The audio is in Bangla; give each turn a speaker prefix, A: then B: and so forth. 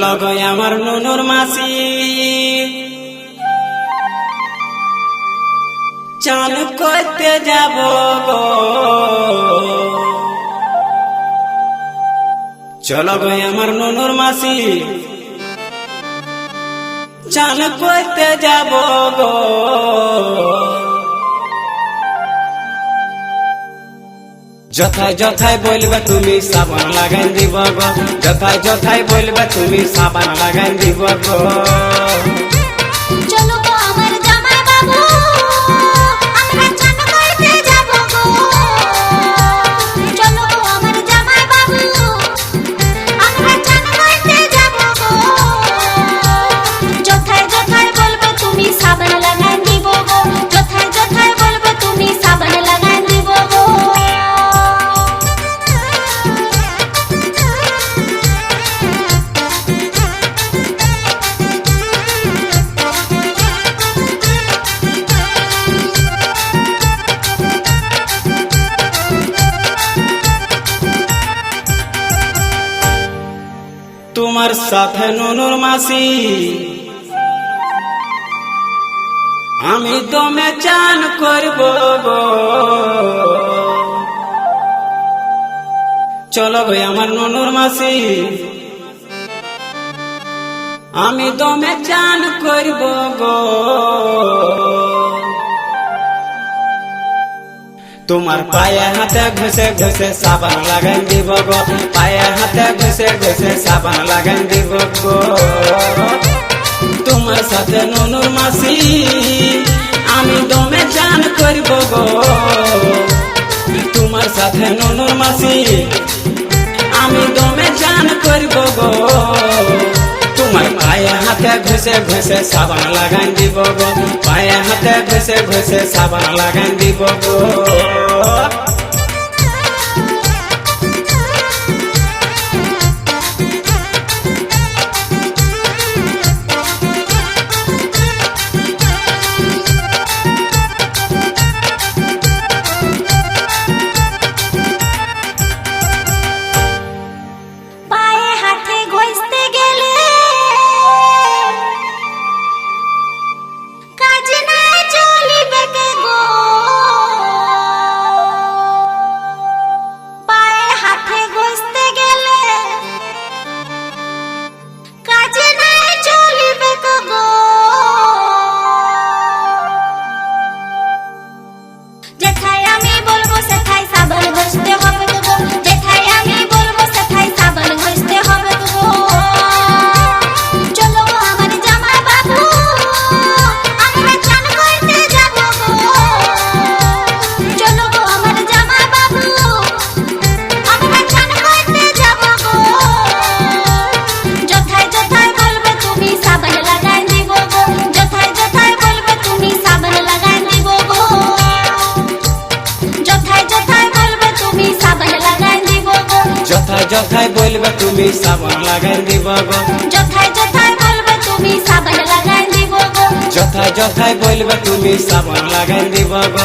A: চলো গো আমার নুনুর মাসি চান করতে যাব গো। চলো গো আমার নুনুর মাসি চান করতে যাব গো। যথায় যথায় বলবে তুমি সাবান লাগাই দিব গো। যথায় যথায় বলবে তুমি সাবান লাগাই দিব গো।
B: চলো গো আমার জামাই বাবু আমরা চান করতে যাব গো। চলো গো আমার জামাই বাবু আমরা চান করতে যাব গো। যথায় যথায় বলবে তুমি সাবান লাগাই দিব গো। যথায় যথায় বলবে তুমি সাবান লাগাই দিব গো।
A: তোমার সাথে নুনুর মাসি আমি দমে চান করব গো। চলো গো আমার নুনুর মাসি আমি দমে চান করব গো। তোমার পায়ে হাতে ঘষে ঘষে সাবান লাগাই দিব গো। পায়ে হাতে ঘষে ঘষে সাবান লাগাই দিব গো। তোমার সাথে নুনুর মাসি আমি দমে চান করব গো। তোমার সাথে নুনুর মাসি আমি দমে চান করব গো। তোমার পায়ে হাতে ঘষে ঘষে সাবান লাগাই দিব গো। পায়ে হাতে ঘষে ঘষে সাবান লাগাই দিব গো।
B: পায়ে হাতে ঘষতে গেলে কাজ নাই চলিবে কে গো। পায়ে হাতে ঘষতে গেলে কাজ নাই চলিবে কে গো। যেথায় আমি বলবো সেথায় সাবান ঘষতে হবে গো। যেথায় আমি বলবো সেথায় সাবান ঘষতে হবে গো। চলো গো আমার জামাই বাবু আমরা চান করতে যাব গো। চলো গো আমার জামাই বাবু আমরা চান করতে যাব গো। যথায় যথায় বলবে তুমি সাবান লাগাই দিব গো। যথায় যথায় বলবে তুমি সাবান লাগাই দিব গো। যথায় যথায় বলবে তুমি সাবান লাগাই দিব গো।
A: যথায় যথায় বলবে তুমি সাবান লাগাই দিব গো।
B: যথায় যথায় বলবে তুমি সাবান লাগাই দিব গো।
A: যথায় যথায় বলবে তুমি সাবান লাগাই দিব গো।